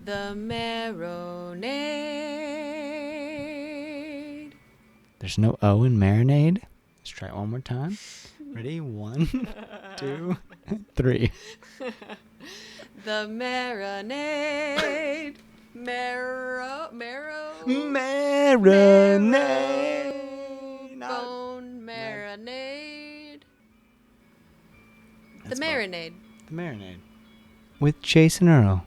The Marinade. There's no O in marinade. Let's try it one more time. Ready? 1, 2, 3. The Marinade. Marinade. Bone marinade. That's The Marinade. The Marinade. With Jason Earle.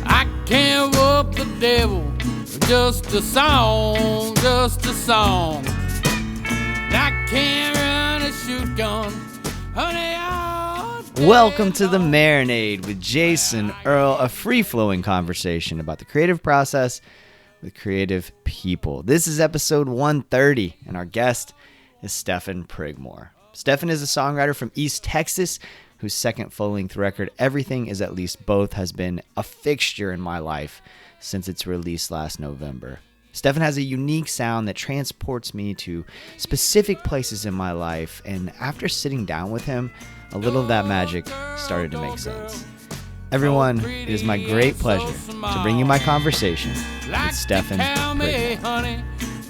I can't whoop the devil, just a song, just a song. I can't run a shoot gun, honey. Welcome to The Marinade with Jason Earle, a free-flowing conversation about the creative process with creative people. This is episode 130, and our guest is Stefan Prigmore. Stefan is a songwriter from East Texas whose second full-length record, Everything Is At Least Both, has been a fixture in my life since its release last November. Stefan has a unique sound that transports me to specific places in my life, and after sitting down with him, a little of that magic started to make sense. Everyone, it is my great pleasure to bring you my conversation with Stefan Prigmore. Honey,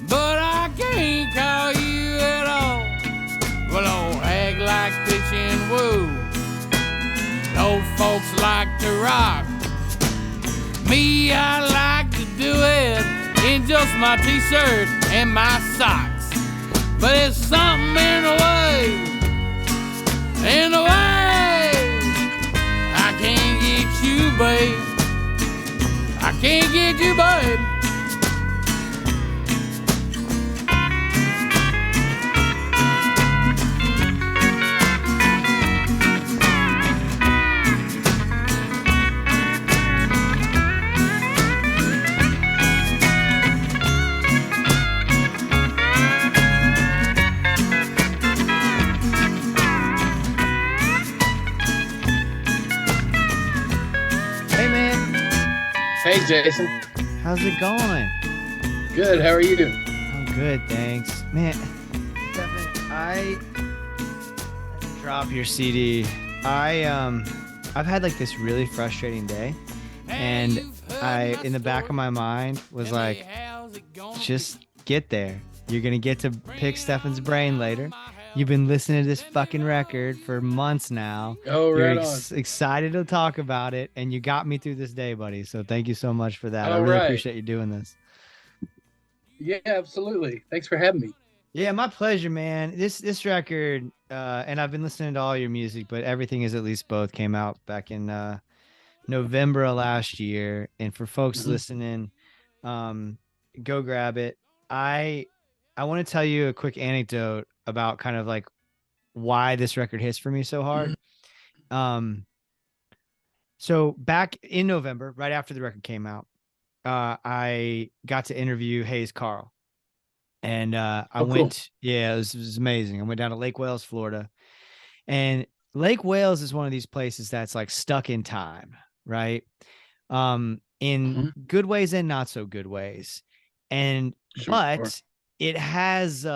but I can't call you at all. Well, don't act like pitch and woo. Old folks like to rock. Me, I like to do it in just my t-shirt and my socks. But there's something in the way, I can't get you, babe. I can't get you, babe. Hey, Jason. How's it going? Good. How are you? I'm good, thanks. Man, Stefan, I drop your CD. I've had like this really frustrating day, and I, in the back of my mind, was like, just get there. You're gonna get to pick Stefan's brain later. You've been listening to this fucking record for months now. Oh, You're right excited to talk about it, and you got me through this day, buddy. So thank you so much for that. I All really right. appreciate you doing this. Yeah, absolutely. Thanks for having me. Yeah, my pleasure, man. This record, and I've been listening to all your music, but Everything Is At Least Both came out back in November of last year. And for folks listening, go grab it. I want to tell you a quick anecdote about kind of like why this record hits for me so hard. So back in November, right after the record came out, I got to interview Hayes Carl. And I went, cool. Yeah, it was amazing. I went down to Lake Wales, Florida. And Lake Wales is one of these places that's like stuck in time, right? In good ways and not so good ways. And but it has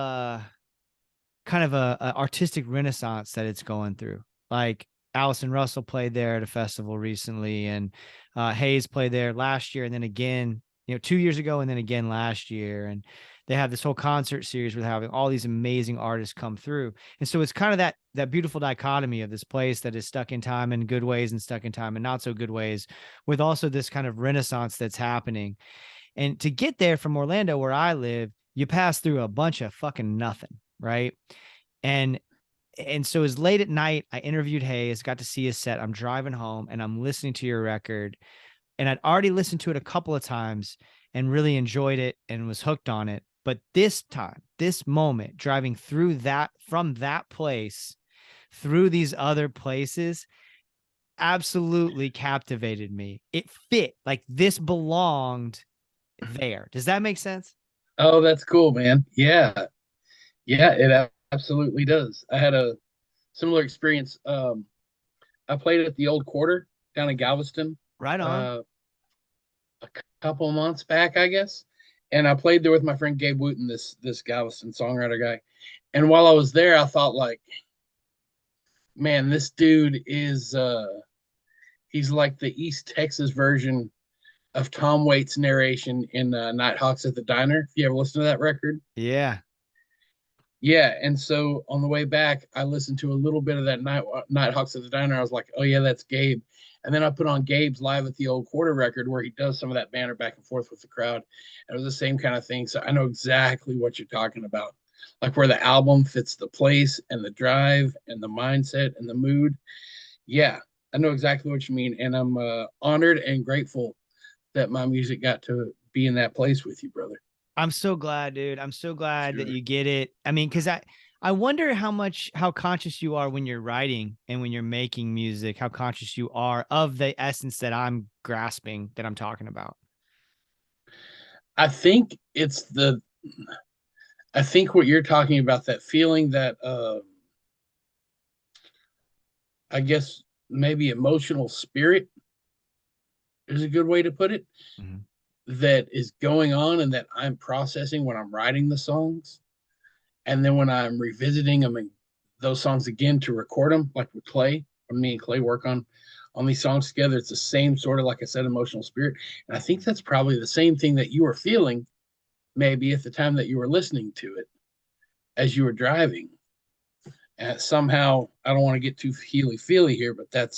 kind of a artistic renaissance that it's going through. Like Allison Russell played there at a festival recently, and Hayes played there last year, and then again, 2 years ago, and then again last year. And they have this whole concert series with having all these amazing artists come through. And so it's kind of that beautiful dichotomy of this place that is stuck in time in good ways and stuck in time in not so good ways, with also this kind of renaissance that's happening. And to get there from Orlando, where I live, you pass through a bunch of fucking nothing, right? And so it was late at night. I interviewed Hayes, got to see his set. I'm driving home and I'm listening to your record. And I'd already listened to it a couple of times and really enjoyed it and was hooked on it. But this time, this moment, driving through that, from that place through these other places, absolutely captivated me. It fit, like this belonged there. Does that make sense? Oh, that's cool, man. Yeah. Yeah, it absolutely does. I had a similar experience. I played at the Old Quarter down in Galveston. Right on. A couple of months back, I guess. And I played there with my friend Gabe Wooten, this Galveston songwriter guy. And while I was there, I thought like, man, this dude is he's like the East Texas version of Tom Waits' narration in Nighthawks at the Diner. If you ever listen to that record. Yeah. Yeah, and so on the way back, I listened to a little bit of that Nighthawks at the Diner. I was like, oh yeah, that's Gabe. And then I put on Gabe's Live at the Old Quarter record where he does some of that banter back and forth with the crowd. And it was the same kind of thing. So I know exactly what you're talking about. Like where the album fits the place and the drive and the mindset and the mood. Yeah, I know exactly what you mean. And I'm honored and grateful that my music got to be in that place with you, brother. I'm so glad, dude. I'm so glad that Sure. you get it. I mean, because I wonder how conscious you are when you're writing and when you're making music, how conscious you are of the essence that I'm grasping, that I'm talking about. I think I think what you're talking about, that feeling that I guess maybe emotional spirit is a good way to put it, Mhm. that is going on and that I'm processing when I'm writing the songs. And then when I'm revisiting them and those songs again to record them, like with Clay, when me and Clay work on these songs together, it's the same sort of, like I said, emotional spirit. And I think that's probably the same thing that you were feeling maybe at the time that you were listening to it as you were driving. And somehow, I don't want to get too healy feely here, but Get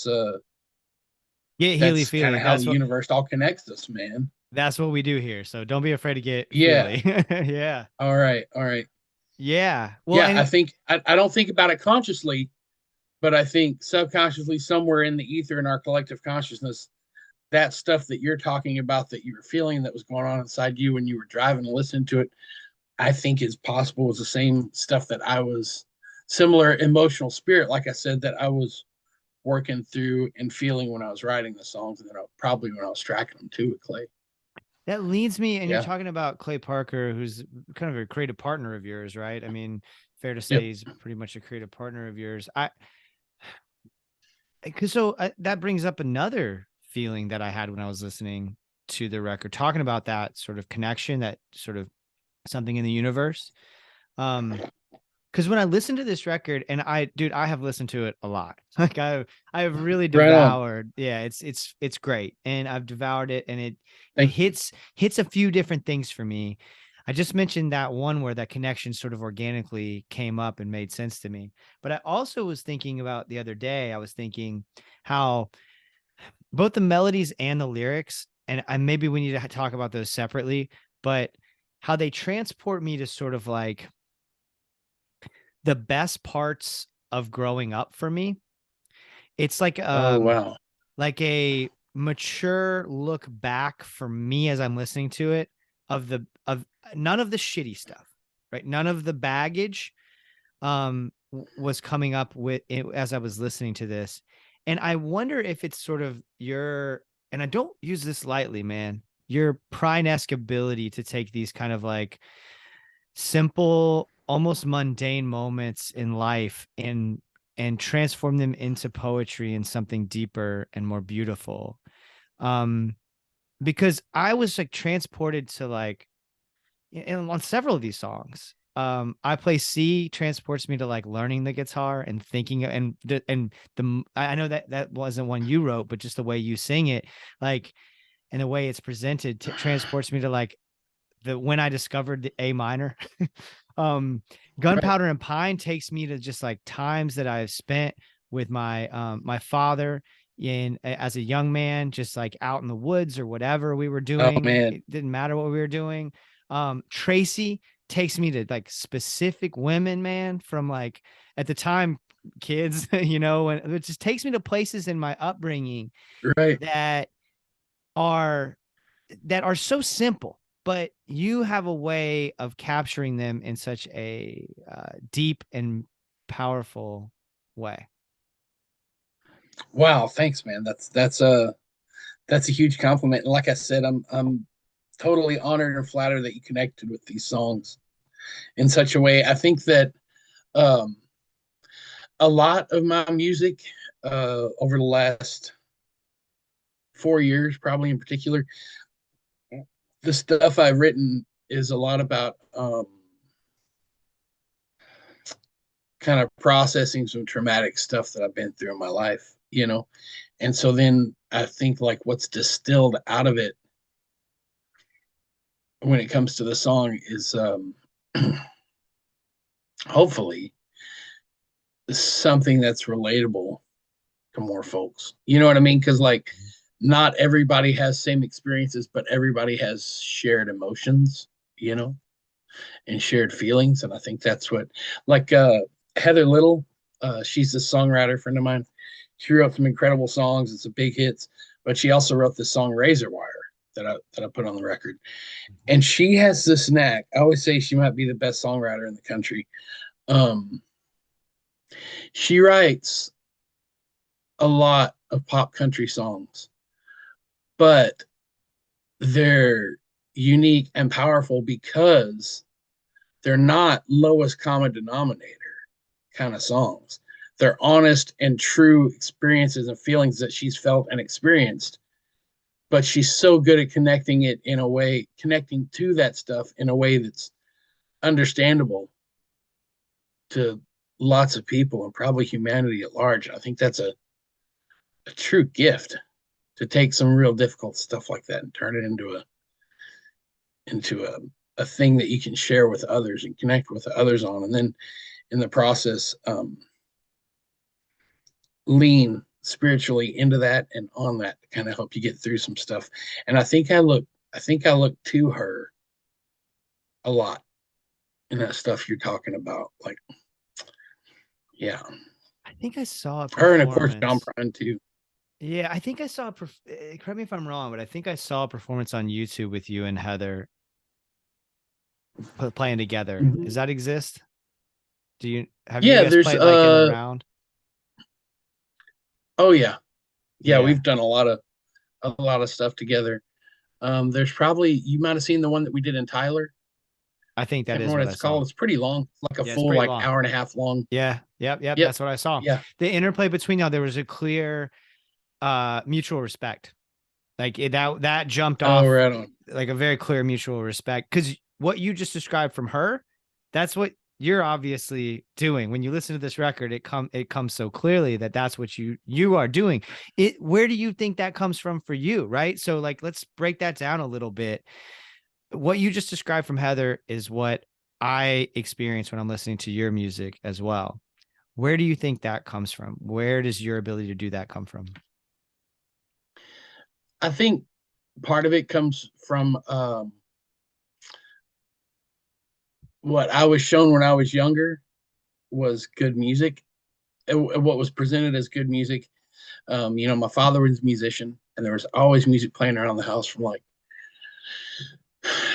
healy that's kind feely. of how the universe all connects us, man. That's what we do here. So don't be afraid to get Yeah. feely. Yeah. All right. All right. Yeah. Well, Yeah. and I think I don't think about it consciously, but I think subconsciously, somewhere in the ether in our collective consciousness, that stuff that you're talking about, that you were feeling, that was going on inside you when you were driving and listening to it, I think is possible was the same stuff that I was, similar emotional spirit, like I said, that I was working through and feeling when I was writing the songs, and then probably when I was tracking them too with Clay. that leads me, and you're Yeah. talking about Clay Parker, who's kind of a creative partner of yours, right? I mean, fair to say Yep. he's pretty much a creative partner of yours. That brings up another feeling that I had when I was listening to the record, talking about that sort of connection, that sort of something in the universe. Because when I listened to this record, and I have listened to it a lot. Like I have really Right on. devoured. Yeah, it's great, and I've devoured it, and it Thank you. hits a few different things for me. I just mentioned that one where that connection sort of organically came up and made sense to me. But I also was thinking about the other day, I was thinking how both the melodies and the lyrics, and maybe we need to talk about those separately, but how they transport me to sort of like the best parts of growing up for me. It's like Oh wow. like a mature look back for me as I'm listening to it, of none of the shitty stuff, right? None of the baggage was coming up with it as I was listening to this. And I wonder if it's sort of and I don't use this lightly, man, your Prine-esque ability to take these kind of like simple, almost mundane moments in life and transform them into poetry and something deeper and more beautiful. Because I was like transported to like, and on several of these songs, I Play C transports me to like learning the guitar and thinking, I know that wasn't one you wrote, but just the way you sing it, like, and the way it's presented transports me to like when I discovered the A minor. Gunpowder and Pine takes me to just like times that I've spent with my my father as a young man, just like out in the woods or whatever we were doing. Oh man. It didn't matter what we were doing. Tracy takes me to like specific women, man, from like at the time kids, and it just takes me to places in my upbringing Right. that are so simple, but you have a way of capturing them in such a deep and powerful way. Wow. Thanks, man. That's a huge compliment. And like I said, I'm totally honored and flattered that you connected with these songs in such a way. I think that um, a lot of my music over the last 4 years, probably in particular, the stuff I've written is a lot about kind of processing some traumatic stuff that I've been through in my life, you know? And so then I think like what's distilled out of it when it comes to the song is hopefully something that's relatable to more folks. You know what I mean? Because like not everybody has same experiences, but everybody has shared emotions, you know, and shared feelings. And I think that's what like Heather Little, she's a songwriter friend of mine. She wrote some incredible songs and some big hits, but she also wrote the song Razor Wire that I put on the record. And she has this knack. I always say she might be the best songwriter in the country. She writes a lot of pop country songs, but they're unique and powerful because they're not lowest common denominator kind of songs. They're honest and true experiences and feelings that she's felt and experienced. But she's so good at connecting it in a way, connecting to that stuff in a way that's understandable to lots of people and probably humanity at large. I think that's a true gift to take some real difficult stuff like that and turn it into a thing that you can share with others and connect with others on. And then in the process, lean spiritually into that and on that to kind of help you get through some stuff. And I think I look to her a lot in that stuff you're talking about. Like, yeah. I think I saw her and of course John Prine too. Yeah, I think I saw correct me if I'm wrong, but I think I saw a performance on YouTube with you and Heather playing together. Mm-hmm. Does that exist? Have you guys there's played like in a round? Oh yeah. We've done a lot of stuff together. There's probably, you might have seen the one that we did in Tyler. I think that is what it's called. It's pretty long, like a full like long. Hour and a half long. Yeah. Yep. That's what I saw. Yeah. The interplay between y'all, there was a clear mutual respect. Like that jumped off right on. Like a very clear mutual respect. Because what you just described from her, that's what you're obviously doing. When you listen to this record, it comes so clearly that that's what you are doing. Where do you think that comes from for you? Right. So like, let's break that down a little bit. What you just described from Heather is what I experience when I'm listening to your music as well. Where do you think that comes from? Where does your ability to do that come from? I think part of it comes from what I was shown when I was younger was good music. What was presented as good music. My father was a musician, and there was always music playing around the house from like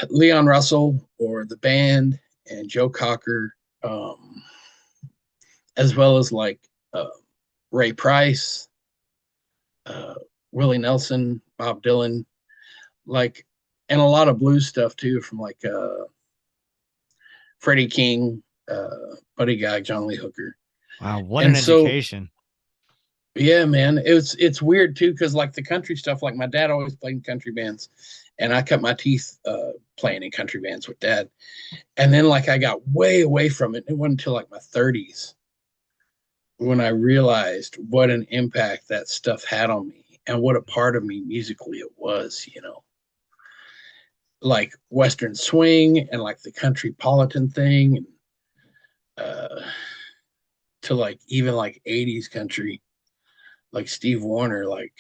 Leon Russell or the band and Joe Cocker, as well as like Ray Price, Willie Nelson, Bob Dylan, like, and a lot of blues stuff too from like Freddie King, Buddy Guy, John Lee Hooker. Wow, what an education. Yeah, man. It's weird too, because like the country stuff, like my dad always played in country bands, and I cut my teeth playing in country bands with dad. And then like I got way away from it. It wasn't until like my 30s when I realized what an impact that stuff had on me and what a part of me musically it was, like Western swing and like the country politan thing, and to like even like 80s country, like Steve Warner, like,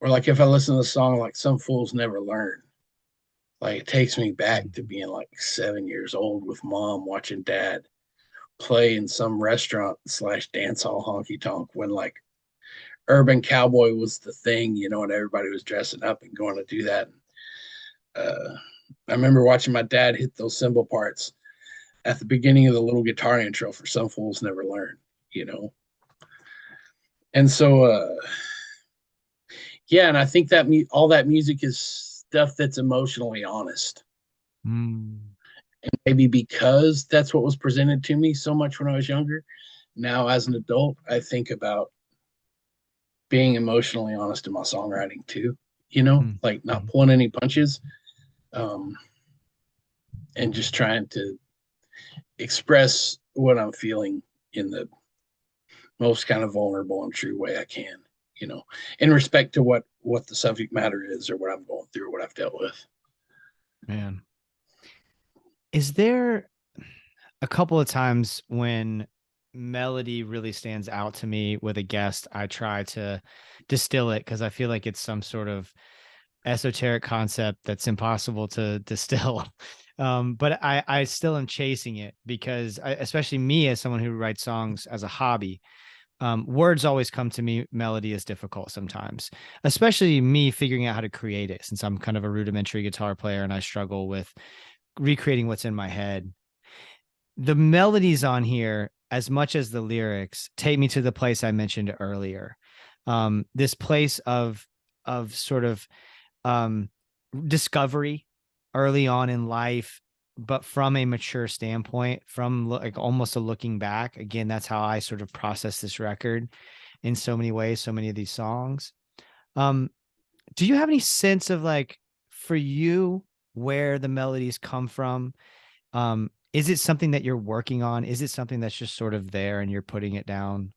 or like if I listen to the song like Some Fools Never Learn, like it takes me back to being like 7 years old with mom watching dad play in some restaurant / dance hall honky tonk when like urban cowboy was the thing, and everybody was dressing up and going to do that. I remember watching my dad hit those cymbal parts at the beginning of the little guitar intro for Some Fools Never Learn, And so, and I think that all that music is stuff that's emotionally honest. And maybe because that's what was presented to me so much when I was younger, now as an adult, I think about being emotionally honest in my songwriting too, like not pulling any punches, and just trying to express what I'm feeling in the most kind of vulnerable and true way I can, in respect to what the subject matter is, or what I'm going through, or what I've dealt with. Man, is there a couple of times when melody really stands out to me with a guest, I try to distill it because I feel like it's some sort of esoteric concept that's impossible to distill. But I still am chasing it because especially me as someone who writes songs as a hobby, words always come to me. Melody is difficult sometimes, especially me figuring out how to create it since I'm kind of a rudimentary guitar player and I struggle with recreating what's in my head. The melodies on here, as much as the lyrics, take me to the place I mentioned earlier. This place of sort of discovery early on in life, but from a mature standpoint, from like almost a looking back. Again, that's how I sort of process this record in so many ways, so many of these songs. Do you have any sense of, like, for you, where the melodies come from? Is it something that you're working on? Is it something that's just sort of there and you're putting it down?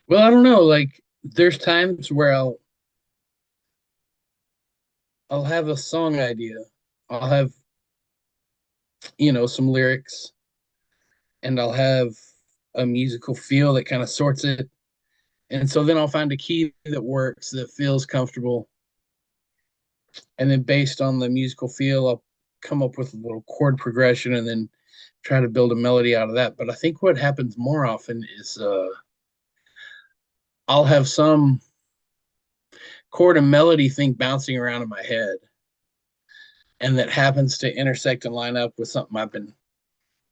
Well, I don't know. Like, there's times where I'll have a song idea. I'll have, some lyrics, and I'll have a musical feel that kind of sorts it. And so then I'll find a key that works, that feels comfortable. And then based on the musical feel, I'll come up with a little chord progression and then try to build a melody out of that. But I think what happens more often is I'll have some chord and melody thing bouncing around in my head, and that happens to intersect and line up with something I've been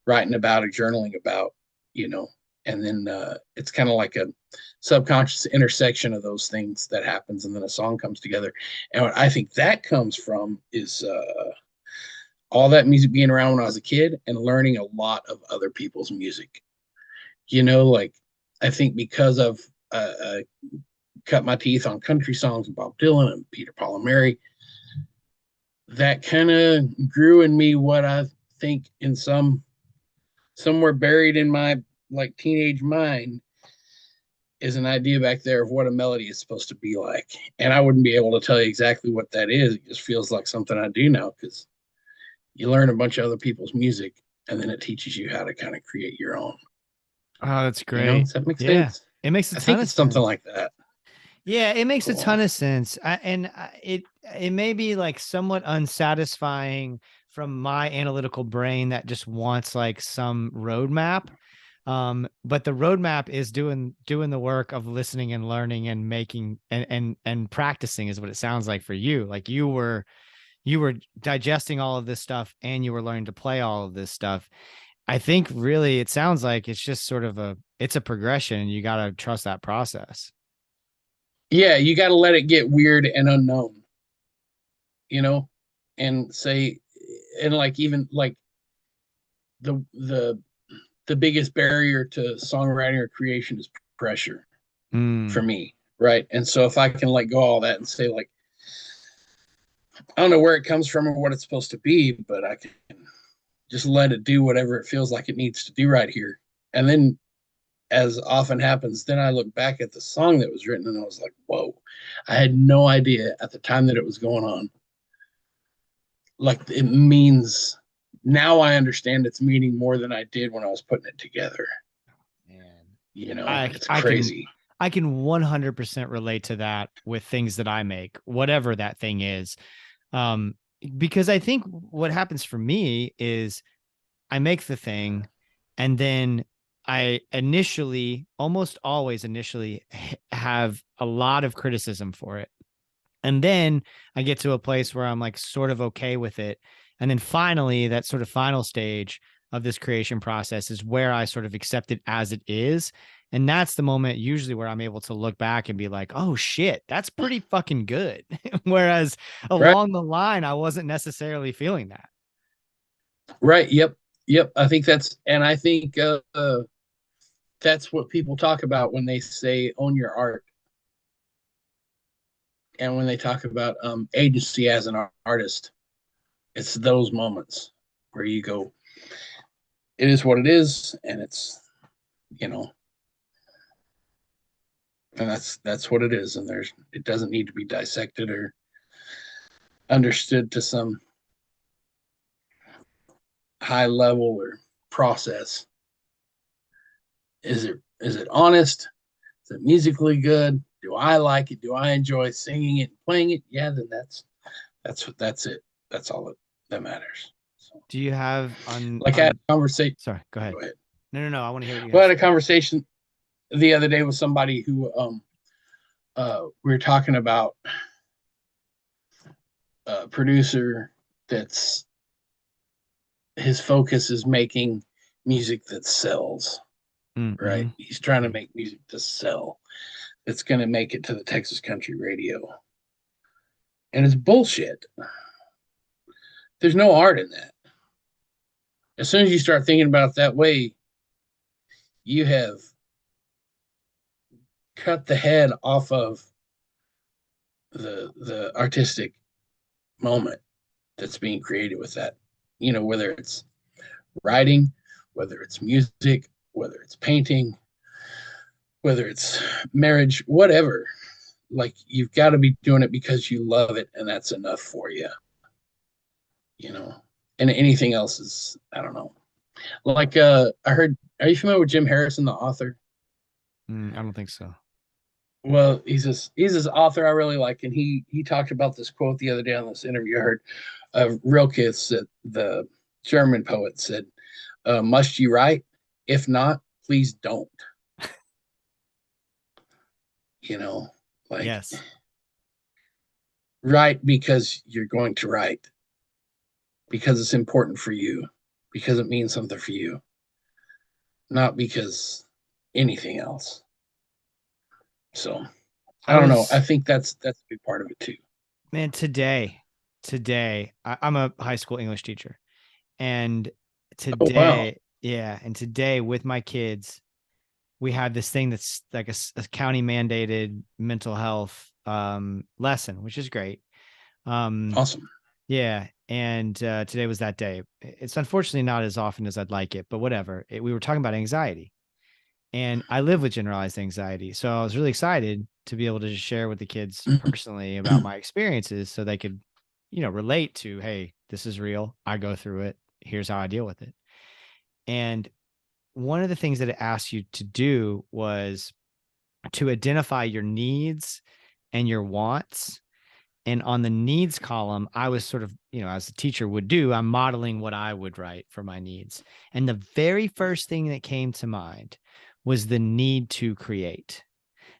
writing about or journaling about, and then it's kind of like a subconscious intersection of those things that happens, and then a song comes together. And what I think that comes from is all that music being around when I was a kid and learning a lot of other people's music. Like, I think because I've cut my teeth on country songs and Bob Dylan and Peter, Paul, and Mary, that kind of grew in me what I think in somewhere buried in my like teenage mind is an idea back there of what a melody is supposed to be like. And I wouldn't be able to tell you exactly what that is. It just feels like something I do now, because you learn a bunch of other people's music and then it teaches you how to kind of create your own. Oh, that's great. Does that make sense? It makes a I ton think of it's sense. something like that. Yeah, it makes Cool. a ton of sense. It may be like somewhat unsatisfying from my analytical brain that just wants like some roadmap. But the roadmap is doing the work of listening and learning and making and practicing is what it sounds like for you. Like you were digesting all of this stuff and you were learning to play all of this stuff. I think really it sounds like it's just sort of it's a progression, and you got to trust that process. Yeah, you got to let it get weird and unknown, and say, and like, even like the biggest barrier to songwriting or creation is pressure for me, right? And so if I can let go all that and say, like, I don't know where it comes from or what it's supposed to be, but I can just let it do whatever it feels like it needs to do right here. And then, as often happens, then I look back at the song that was written and I was like, whoa, I had no idea at the time that it was going on. Like, it means, now I understand its meaning more than I did when I was putting it together. Man, it's crazy. I can 100% relate to that with things that I make, whatever that thing is. Because I think what happens for me is I make the thing, and then I almost always initially have a lot of criticism for it. And then I get to a place where I'm like sort of okay with it. And then finally, that sort of final stage of this creation process is where I sort of accept it as it is. And that's the moment usually where I'm able to look back and be like, oh shit, that's pretty fucking good. Whereas along the line, I wasn't necessarily feeling that. Right. Yep. I think that's what people talk about when they say own your art. And when they talk about agency as an artist, it's those moments where you go, it is what it is, and it's, you know, and that's what it is, and it doesn't need to be dissected or understood to some high level or process. Is it honest? Is it musically good? Do I like it? Do I enjoy singing it and playing it? Yeah, then that's it. That's all that matters. So, Do you have like I had a conversation. Sorry, go ahead. Go ahead. No. I want to hear what you Well, I have had a conversation the other day with somebody who we were talking about a producer that's his focus is making music that sells. Mm-hmm. Right? He's trying to make music to sell. It's going to make it to the Texas country radio. And it's bullshit. There's no art in that. As soon as you start thinking about it that way, you have cut the head off of the artistic moment that's being created with that. You know, whether it's writing, whether it's music, whether it's painting, whether it's marriage, whatever. Like, you've got to be doing it because you love it, and that's enough for you. You know, and anything else is, I don't know. Like, I heard, are you familiar with Jim Harrison, the author? I don't think so. Well, he's this author I really like, and he talked about this quote the other day on this interview I heard of Rilke, said, the German poet, said, "Must you write? If not, please don't." You know, like, yes, write because you're going to write, because it's important for you, because it means something for you, not because anything else. So I don't know. I think that's a big part of it too. Man, today, I'm a high school English teacher, and today, and today with my kids, we had this thing that's like a county mandated mental health lesson, which is great. Awesome. Yeah. And today was that day. It's unfortunately not as often as I'd like it, but whatever. We were talking about anxiety, and I live with generalized anxiety. So I was really excited to be able to just share with the kids personally about my experiences so they could, relate to, hey, this is real. I go through it. Here's how I deal with it. And one of the things that it asked you to do was to identify your needs and your wants. And on the needs column, I was sort of, as a teacher would do, I'm modeling what I would write for my needs. And the very first thing that came to mind was the need to create.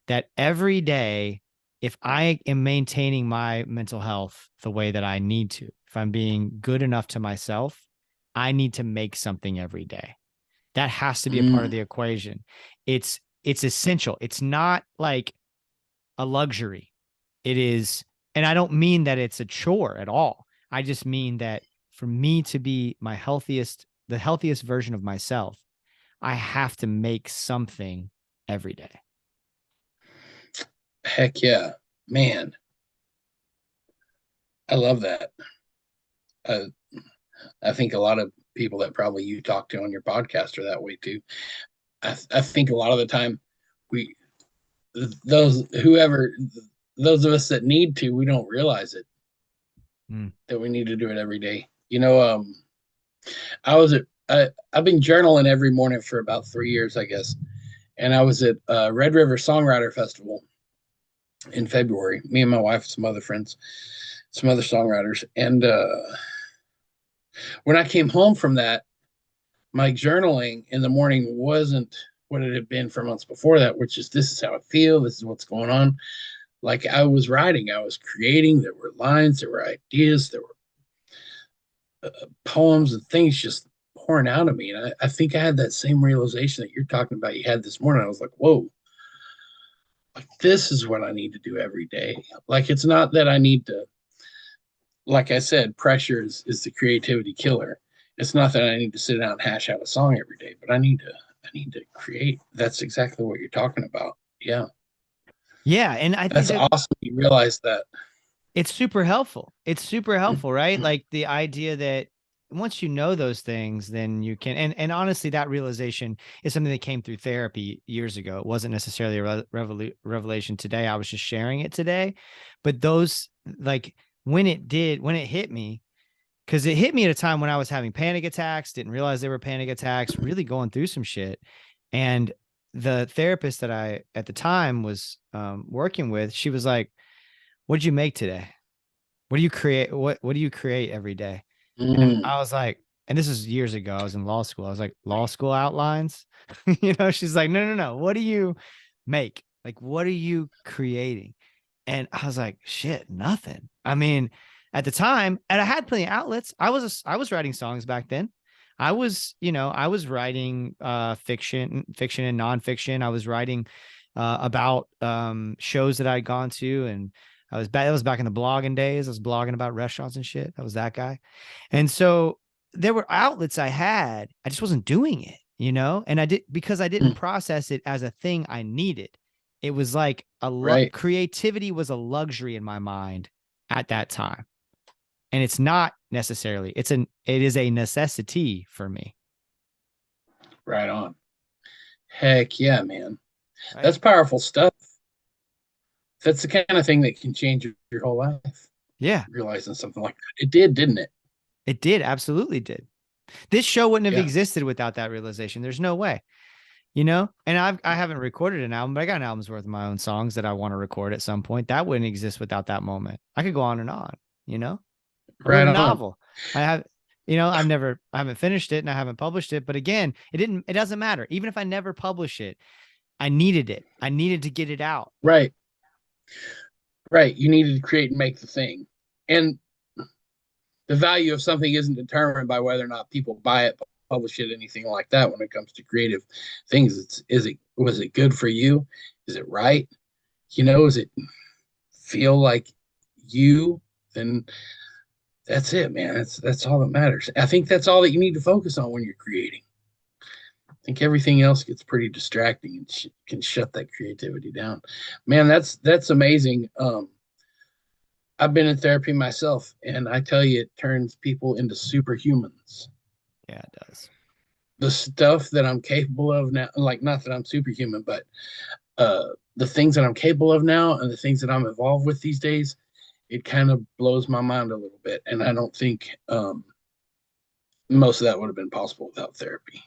That every day, if I am maintaining my mental health the way that I need to, if I'm being good enough to myself, I need to make something every day. That has to be a part of the equation. It's essential. It's not like a luxury. It is, and I don't mean that it's a chore at all. I just mean that for me to be the healthiest version of myself, I have to make something every day. Heck yeah, man. I love that. I think a lot of people that probably you talk to on your podcast are that way too. I think a lot of the time those of us that need to, we don't realize it, that we need to do it every day. I've been journaling every morning for about 3 years, I guess. And I was at Red River Songwriter Festival in February, me and my wife, some other friends, some other songwriters. And when I came home from that, my journaling in the morning wasn't what it had been for months before that, which is, this is how I feel, this is what's going on. Like, I was writing, I was creating, there were lines, there were ideas, there were poems and things just pouring out of me. And I think I had that same realization that you're talking about you had this morning. I was like, whoa, like, this is what I need to do every day. Like, it's not that I need to, like I said, pressure is the creativity killer. It's not that I need to sit down and hash out a song every day, but I need to create. That's exactly what you're talking about. Yeah. Yeah, and I think That's that awesome. You realize that. it's super helpful. It's super helpful, right? Like the idea that once you know those things, then you can, and honestly, that realization is something that came through therapy years ago. It wasn't necessarily a revelation today. I was just sharing it today. But those, like, when it hit me, because it hit me at a time when I was having panic attacks, didn't realize they were panic attacks, really going through some shit. And the therapist that I at the time was working with, she was like, "What did you make today? What do you create? What do you create every day?" And Mm, I was like, and this is years ago. I was in law school. I was like, law school outlines. She's like, no, no, no. What do you make? Like, what are you creating? And I was like, shit, nothing. I mean, at the time, and I had plenty of outlets. I was writing songs back then. I was writing fiction and nonfiction. I was writing about shows that I'd gone to, and that was back in the blogging days. I was blogging about restaurants and shit. I was that guy. And so there were outlets I had. I just wasn't doing it, and because I didn't mm, process it as a thing I needed. It was like right. creativity was a luxury in my mind at that time. And it's not necessarily, it is a necessity for me. Right on. Heck yeah, man. Right. That's powerful stuff. That's the kind of thing that can change your whole life. Yeah, Realizing something like that. It did, didn't it? it did. Absolutely did. This show wouldn't have Yeah. existed without that realization. There's no way, and I haven't recorded an album, but I got an album's worth of my own songs that I want to record at some point. That wouldn't exist without that moment. I could go on and on, I wrote Right a on. novel. I have, I haven't finished it and I haven't published it, but again, it doesn't matter. Even if I never publish it, I needed it. I needed to get it out. Right. Right. You needed to create and make the thing. And the value of something isn't determined by whether or not people buy it, publish it, anything like that. When it comes to creative things, was it good for you? Is it right? Does it feel like you? Then that's it, man. That's all that matters. I think that's all that you need to focus on when you're creating. I think everything else gets pretty distracting and can shut that creativity down. Man, that's amazing. I've been in therapy myself, and I tell you, it turns people into superhumans. Yeah, it does. The stuff that I'm capable of now, like, not that I'm superhuman, but the things that I'm capable of now and the things that I'm involved with these days, it kind of blows my mind a little bit. And I don't think most of that would have been possible without therapy.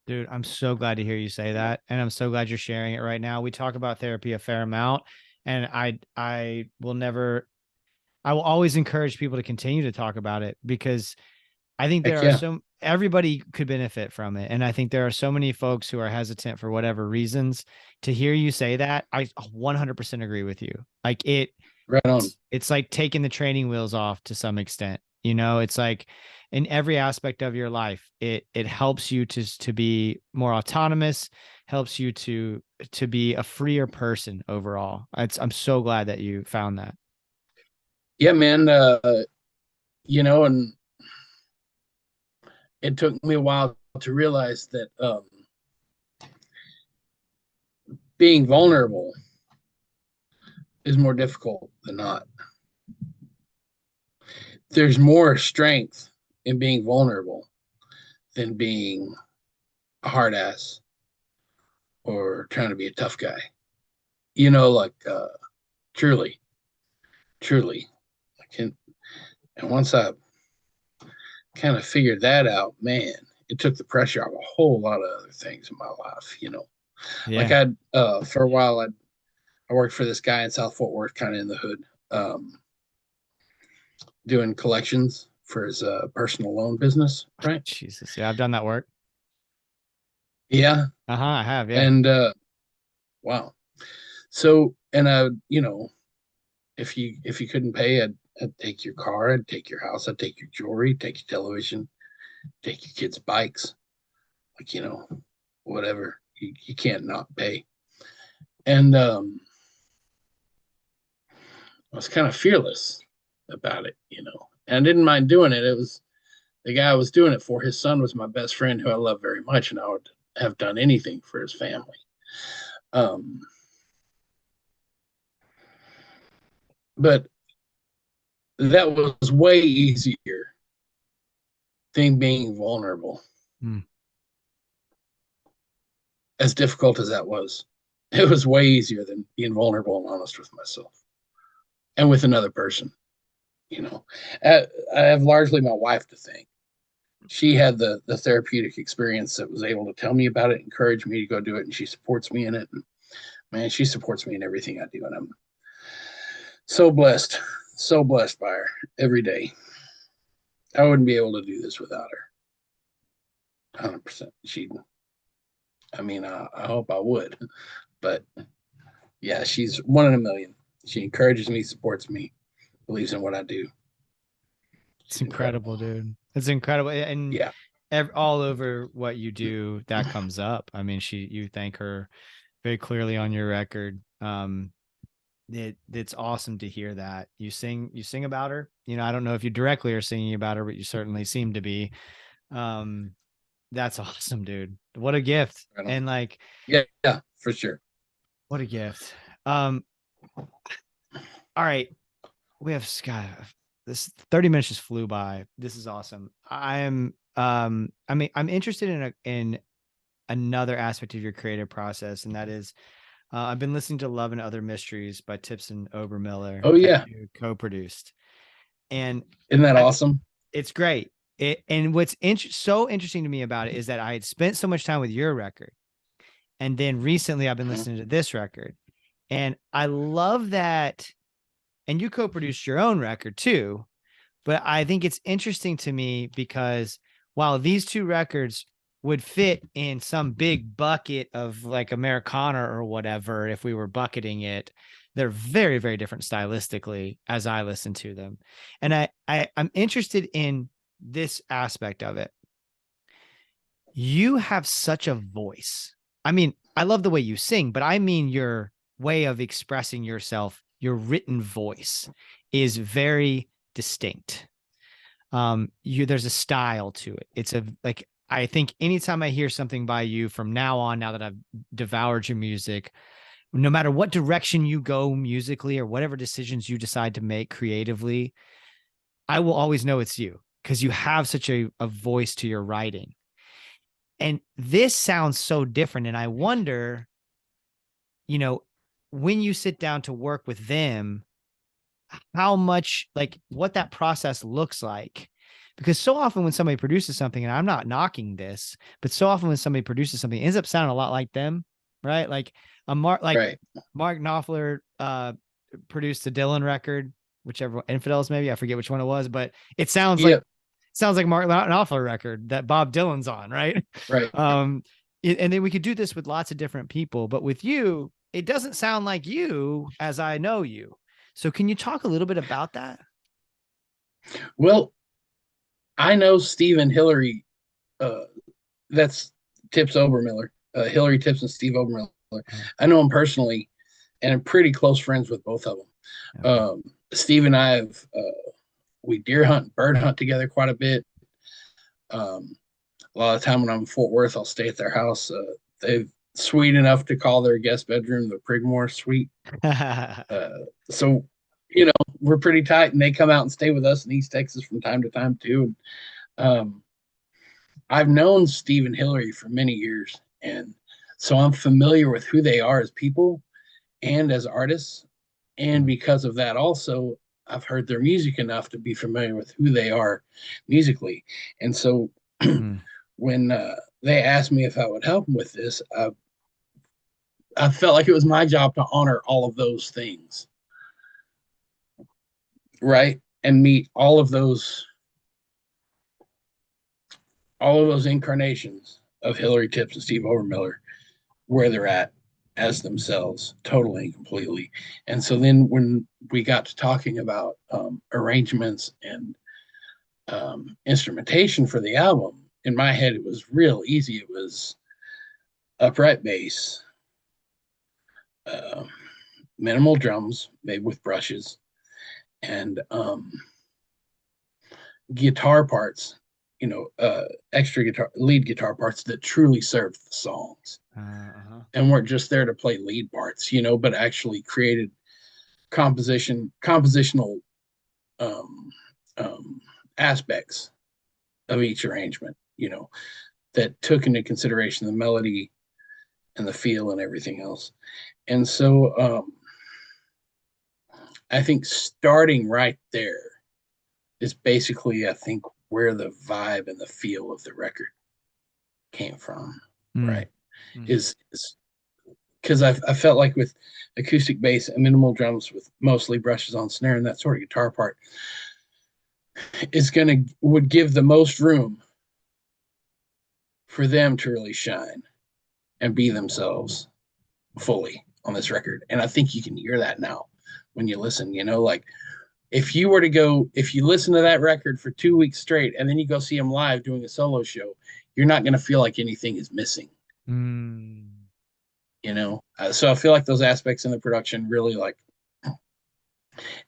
Dude, I'm so glad to hear you say that. And I'm so glad you're sharing it right now. We talk about therapy a fair amount. And I will always encourage people to continue to talk about it, because I think Heck yeah. everybody could benefit from it. And I think there are so many folks who are hesitant for whatever reasons. To hear you say that, I 100% agree with you. Like Right on. it's like taking the training wheels off to some extent. It's like in every aspect of your life, it helps you to be more autonomous, helps you to be a freer person overall. I'm so glad that you found that. Yeah, man. And it took me a while to realize that being vulnerable is more difficult than not. There's more strength in being vulnerable than being a hard ass or trying to be a tough guy. Like truly, truly. And once I kind of figured that out, man, it took the pressure off a whole lot of other things in my life. Yeah. Like for a while, I worked for this guy in South Fort Worth, kind of in the hood, doing collections for his personal loan business. Right. Jesus. Yeah. I've done that work. Yeah. I have. Yeah. And wow. So, and if you couldn't pay, I'd take your car, I'd take your house, I'd take your jewelry, take your television, take your kids' bikes, like, whatever. You can't not pay. And I was kind of fearless about it, and I didn't mind doing it. It was the guy I was doing it for. His son was my best friend, who I love very much, and I would have done anything for his family. But that was way easier than being vulnerable. Hmm. As difficult as that was, it was way easier than being vulnerable and honest with myself and with another person. You know, I have largely my wife to thank. She had the therapeutic experience that was able to tell me about it, encourage me to go do it, and she supports me in it. And man, she supports me in everything I do, and I'm so blessed by her every day. I wouldn't be able to do this without her. 100%. I mean, I hope I would, but yeah, she's one in a million. She encourages me, supports me, believes in what I do. It's incredible, dude. It's incredible. And Yeah. all over what you do, that comes up. I mean, you thank her very clearly on your record. It's awesome to hear that you sing about her. You know, I don't know if you directly are singing about her, but you certainly seem to be. That's awesome, dude. What a gift. And like, yeah, for sure. What a gift. All right. We have Scott. This 30 minutes just flew by. This is awesome. I'm interested in another aspect of your creative process, and that is I've been listening to Love and Other Mysteries by Tipson Obermiller. Oh yeah, you co-produced, and isn't that awesome? It's great. And what's so interesting to me about it is that I had spent so much time with your record, and then recently I've been listening to this record, and I love that. And you co-produced your own record too, but I think it's interesting to me because while these two records would fit in some big bucket of like Americana or whatever, if we were bucketing it, they're very, very different stylistically as I listen to them. And I'm interested in this aspect of it. You have such a voice. I mean, I love the way you sing, but I mean your way of expressing yourself, your written voice is very distinct. There's a style to it. It's I think anytime I hear something by you from now on, now that I've devoured your music, no matter what direction you go musically or whatever decisions you decide to make creatively, I will always know it's you because you have such a voice to your writing. And this sounds so different. And I wonder, you know, when you sit down to work with them, how much, like, what that process looks like. Because so often when somebody produces something, and I'm not knocking this, but so often when somebody produces something, it ends up sounding a lot like them, right? Like Mark Knopfler produced the Dylan record, whichever Infidels, maybe I forget which one it was, but it sounds like Mark Knopfler record that Bob Dylan's on, right? Right. And then we could do this with lots of different people, but with you, it doesn't sound like you as I know you. So can you talk a little bit about that? Well, I know Steve and Hillary. That's Tips Obermiller. Hillary Tips and Steve Obermiller. I know them personally, and I'm pretty close friends with both of them. Okay. Steve and I have we deer hunt, bird hunt together quite a bit. A lot of the time when I'm in Fort Worth, I'll stay at their house. They're sweet enough to call their guest bedroom the Prigmore Suite. So, you know, we're pretty tight, and they come out and stay with us in East Texas from time to time too. And I've known Steve and Hillary for many years, and so I'm familiar with who they are as people and as artists. And because of that, also, I've heard their music enough to be familiar with who they are musically. And so when they asked me if I would help them with this, I felt like it was my job to honor all of those things. Right. And meet all of those incarnations of Hillary Tips and Steve Obermiller where they're at as themselves, totally and completely. And so then when we got to talking about arrangements and instrumentation for the album, in my head, it was real easy. It was upright bass, minimal drums made with brushes, and guitar parts, you know, extra guitar, lead guitar parts that truly served the songs and weren't just there to play lead parts, you know, but actually created compositional um, aspects of each arrangement, that took into consideration the melody and the feel and everything else. And so I think starting right there is basically, I think, where the vibe and the feel of the record came from, right? Is because I felt like with acoustic bass and minimal drums with mostly brushes on snare and that sort of guitar part would give the most room for them to really shine and be themselves fully on this record. And I think you can hear that now when you listen, like if you listen to that record for 2 weeks straight and then you go see them live doing a solo show, you're not going to feel like anything is missing. So I feel like those aspects in the production really like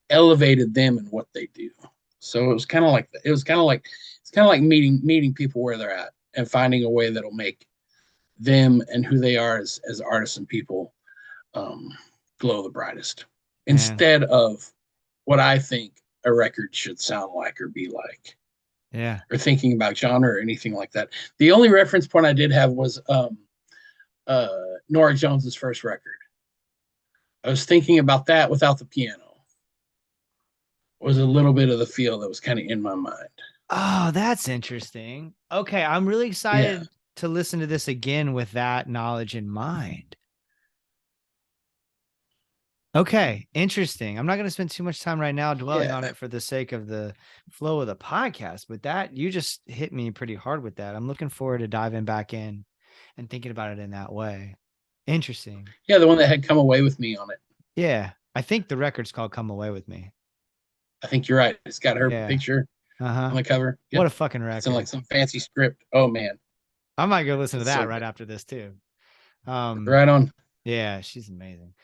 elevated them and what they do. So it's kind of like meeting people where they're at and finding a way that'll make them and who they are as artists and people glow the brightest, instead of what I think a record should sound like or be like. Yeah. Or thinking about genre or anything like that. The only reference point I did have was Norah Jones's first record. I was thinking about that without the piano. It was a little bit of the feel that was kind of in my mind. Oh, that's interesting. Okay, I'm really excited to listen to this again with that knowledge in mind. Okay, interesting. I'm not going to spend too much time right now dwelling on it for the sake of the flow of the podcast, but that you just hit me pretty hard with that. I'm looking forward to diving back in and thinking about it in that way. Interesting. Yeah, the one that had Come Away With Me on it. Yeah, I think the record's called Come Away With Me. I think you're right. It's got her picture on the cover. What a fucking record. It's in like some fancy script. Oh, man. I might go listen to that right after this too. Right on. Yeah, she's amazing.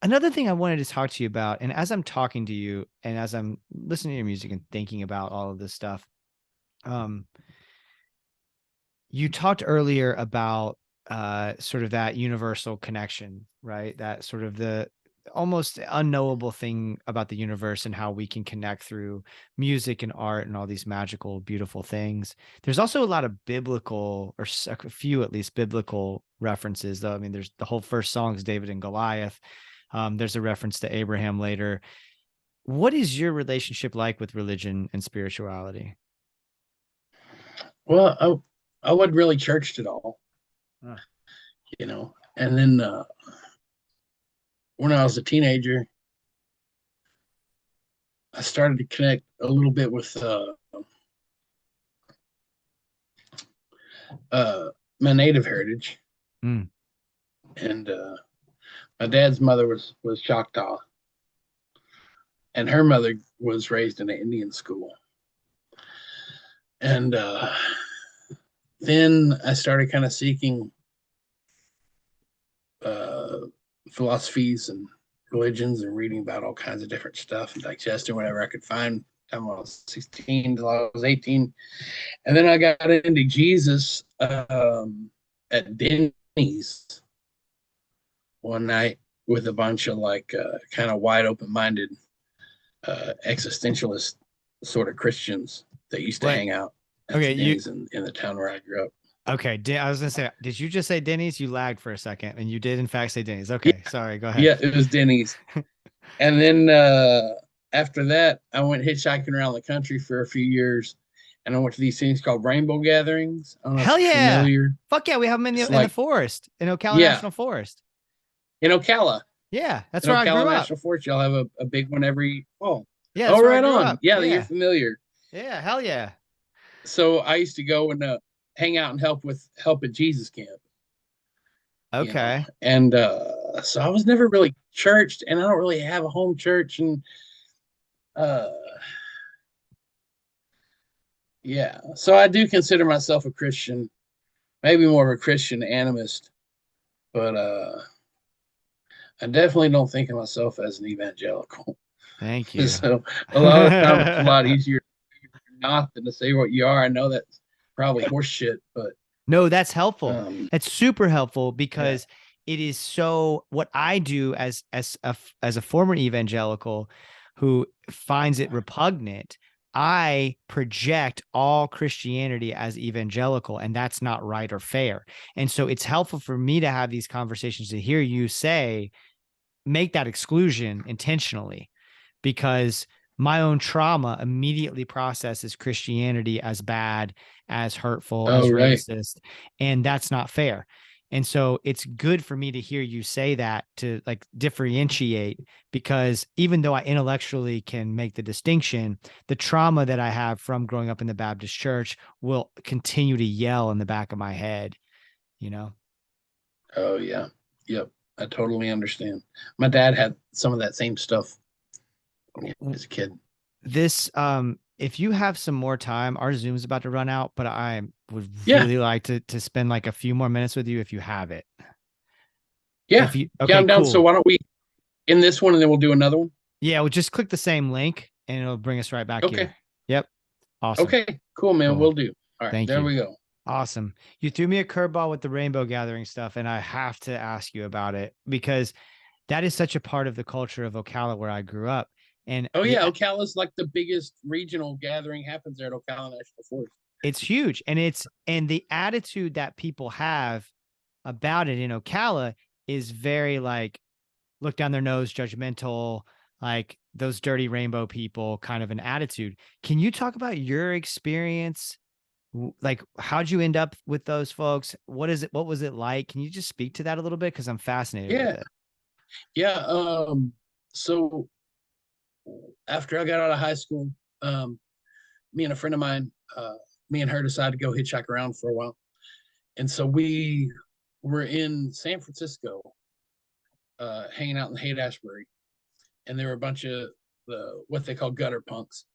Another thing I wanted to talk to you about, and as I'm talking to you and as I'm listening to your music and thinking about all of this stuff, you talked earlier about sort of that universal connection, right? That sort of the almost unknowable thing about the universe and how we can connect through music and art and all these magical, beautiful things. There's also a lot of biblical, or a few at least biblical references, though. I mean, there's the whole first song is David and Goliath. There's a reference to Abraham later. What is your relationship like with religion and spirituality? Well, I wasn't really churched at all, and then when I was a teenager, I started to connect a little bit with my native heritage. And my dad's mother was Choctaw, and her mother was raised in an Indian school. And then I started kind of seeking philosophies and religions and reading about all kinds of different stuff and digesting whatever I could find. Time I was 16 till I was 18. And then I got into Jesus at Denny's one night with a bunch of like kind of wide open-minded existentialist sort of Christians that used to hang out at Denny's in the town where I grew up. Okay, I was gonna say, did you just say Denny's? You lagged for a second, and you did in fact say Denny's. Okay, sorry, go ahead. Yeah, it was Denny's. And then after that, I went hitchhiking around the country for a few years, and I went to these things called rainbow gatherings. Hell yeah! Familiar. Fuck yeah, we have them in the forest, in Ocala National Forest. In Ocala. Yeah, that's where I grew up. Ocala National Forest, y'all have a big one every fall. Yeah, oh, right on. Yeah, you're familiar. Yeah, hell yeah. So I used to go and hang out and help at Jesus camp. Okay. And so I was never really churched, and I don't really have a home church, and so I do consider myself a Christian, maybe more of a Christian animist, but I definitely don't think of myself as an evangelical. Thank you. So a lot of times it's a lot easier to not than to say what you are. I know that's probably horse shit, but no, that's helpful. That's super helpful because it is so, what I do as a former evangelical who finds it repugnant, I project all Christianity as evangelical, and that's not right or fair. And so it's helpful for me to have these conversations, to hear you say, make that exclusion intentionally, because my own trauma immediately processes Christianity as bad, as hurtful, as right. racist, and that's not fair. And so it's good for me to hear you say that, to like differentiate, because even though I intellectually can make the distinction, the trauma that I have from growing up in the Baptist church will continue to yell in the back of my head, you know? Oh yeah. Yep. I totally understand. My dad had some of that same stuff when he was a kid. This, if you have some more time, our Zoom's about to run out, but I would Yeah. really like to spend like a few more minutes with you if you have it. Yeah. If you, Yeah, okay, I'm down. cool. So why don't we end this one and then we'll do another one? Yeah, we'll just click the same link and it'll bring us right back Okay. here. Yep. Awesome. Okay. Cool, man. Cool. We'll do. All right. Thank There you. we go. Awesome. You threw me a curveball with the rainbow gathering stuff, and I have to ask you about it, because that is such a part of the culture of Ocala where I grew up. And Oh yeah, Ocala's like the biggest regional gathering happens there at Ocala National Forest. it's huge. And the attitude that people have about it in Ocala is very like, look down their nose, judgmental, like those dirty rainbow people kind of an attitude. Can you talk about your experience? Like, how'd you end up with those folks? What was it like? Can you just speak to that a little bit? Cause I'm fascinated with it. Yeah. So after I got out of high school, me and a friend of mine, me and her decided to go hitchhike around for a while. And so we were in San Francisco, hanging out in Haight-Ashbury. And there were a bunch of what they call gutter punks,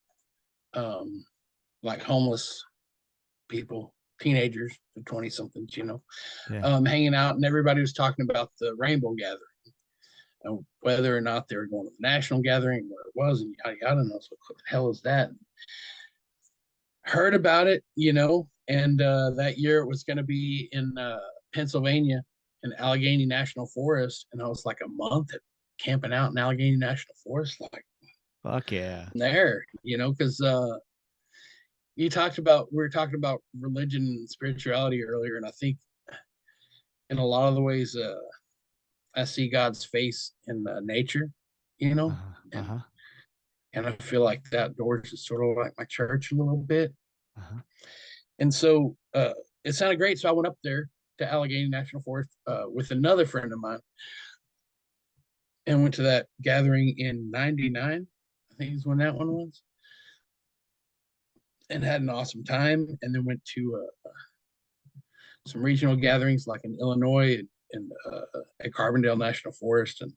like homeless people, teenagers, 20 somethings, hanging out, and everybody was talking about the rainbow gathering and whether or not they were going to the national gathering, where it was, and yada yada. And I was like, what the hell is that? Heard about it, and that year it was going to be in Pennsylvania in Allegheny National Forest, and I was like a month at camping out in Allegheny National Forest, like, fuck yeah, there, because we were talking about religion and spirituality earlier, and I think in a lot of the ways I see God's face in nature, and I feel like the outdoors is sort of like my church a little bit. And so it sounded great. So I went up there to Allegheny National Forest with another friend of mine and went to that gathering in '99. I think is when that one was. And had an awesome time. And then went to some regional gatherings like in Illinois and at Carbondale National Forest and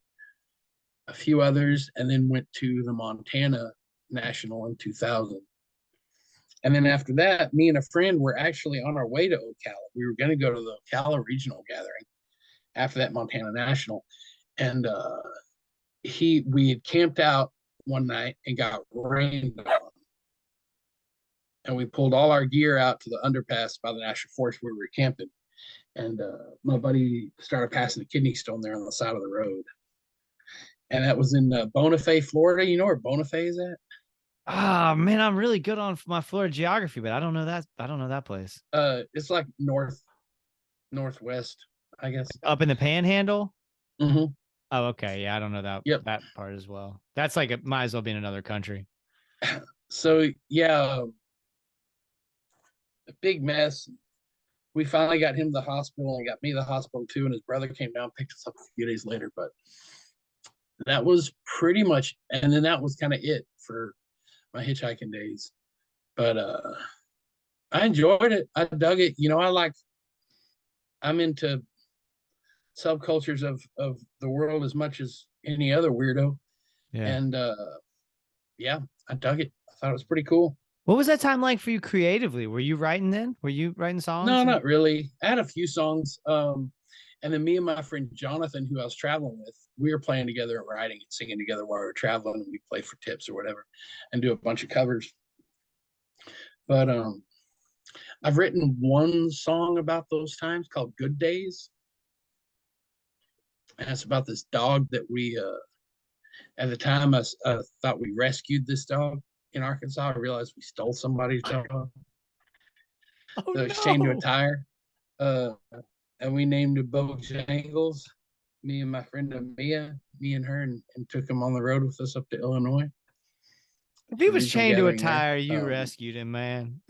a few others. And then went to the Montana National in 2000. And then after that, me and a friend were actually on our way to Ocala. We were going to go to the Ocala regional gathering after that Montana National. And we had camped out one night and got rained on. And we pulled all our gear out to the underpass by the National Forest where we were camping. And my buddy started passing a kidney stone there on the side of the road. And that was in Bonifay, Florida. You know where Bonifay is at? Oh man, I'm really good on my Florida geography, but I don't know that place. It's like northwest, I guess. Up in the Panhandle? Mm-hmm. Oh, okay. Yeah, I don't know that part as well. That's like it might as well be in another country. So yeah, a big mess. We finally got him to the hospital and got me to the hospital too, and his brother came down and picked us up a few days later. But that was pretty much, and then that was kind of it for my hitchhiking days. But I enjoyed it. I dug it. I'm into subcultures of the world as much as any other weirdo. Yeah. And I dug it. I thought it was pretty cool. What was that time like for you creatively? Were you writing then? Were you writing songs? No, not really. I had a few songs. And then me and my friend Jonathan, who I was traveling with, we were playing together and writing and singing together while we were traveling, and we play for tips or whatever and do a bunch of covers. But I've written one song about those times called Good Days. And it's about this dog that we at the time I thought we rescued this dog in Arkansas. I realized we stole somebody's dog. Oh So it's chained to a no. tire. And we named it Bojangles. Me and my friend Mia, me and her, and took him on the road with us up to Illinois. If he was Regional chained to a gathering there. tire, you rescued him, man.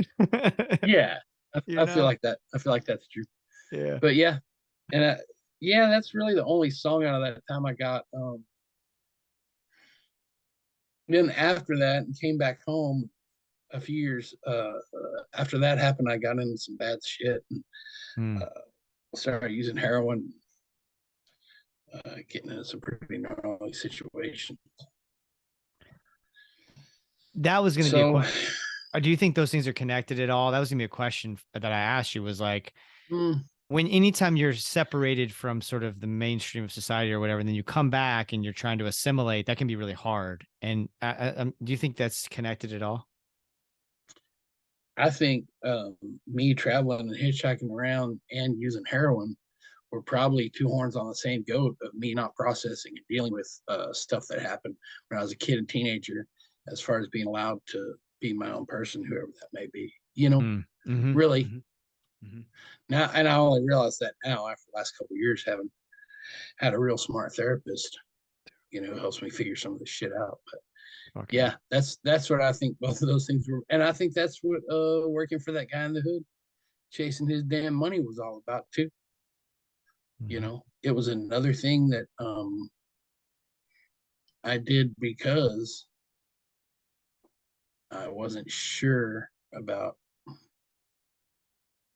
Yeah, You I feel know? like that. I feel like that's true. Yeah. But yeah, and yeah, that's really the only song out of that time I got. Then after that, and came back home a few years after that happened. I got into some bad shit and started using heroin, getting into some pretty gnarly situations. That was going to be a question. Do you think those things are connected at all? That was going to be a question that I asked you, was like, anytime you're separated from sort of the mainstream of society or whatever, and then you come back and you're trying to assimilate, that can be really hard. And do you think that's connected at all? I think me traveling and hitchhiking around and using heroin were probably two horns on the same goat of me not processing and dealing with stuff that happened when I was a kid and teenager, as far as being allowed to be my own person, whoever that may be, really. Now, and I only realized that now after the last couple of years, having had a real smart therapist, who helps me figure some of this shit out. But yeah, that's what I think both of those things were. And I think that's what working for that guy in the hood, chasing his damn money, was all about too. It was another thing that I did because I wasn't sure about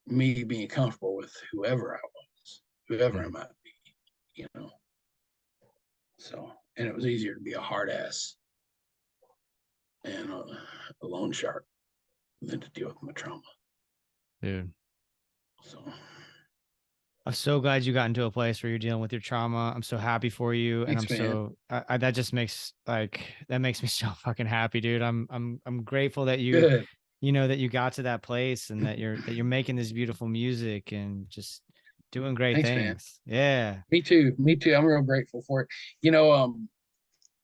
me being comfortable with whoever I was, whoever I might be, So, and it was easier to be a hard ass and a loan shark than to deal with my trauma. Dude. So I'm so glad you got into a place where you're dealing with your trauma. I'm so happy for you. And thanks, man. That just makes that makes me so fucking happy, dude. I'm grateful that you, Good. That you got to that place and that you're making this beautiful music and just doing great things. Man. Yeah. Me too. I'm real grateful for it.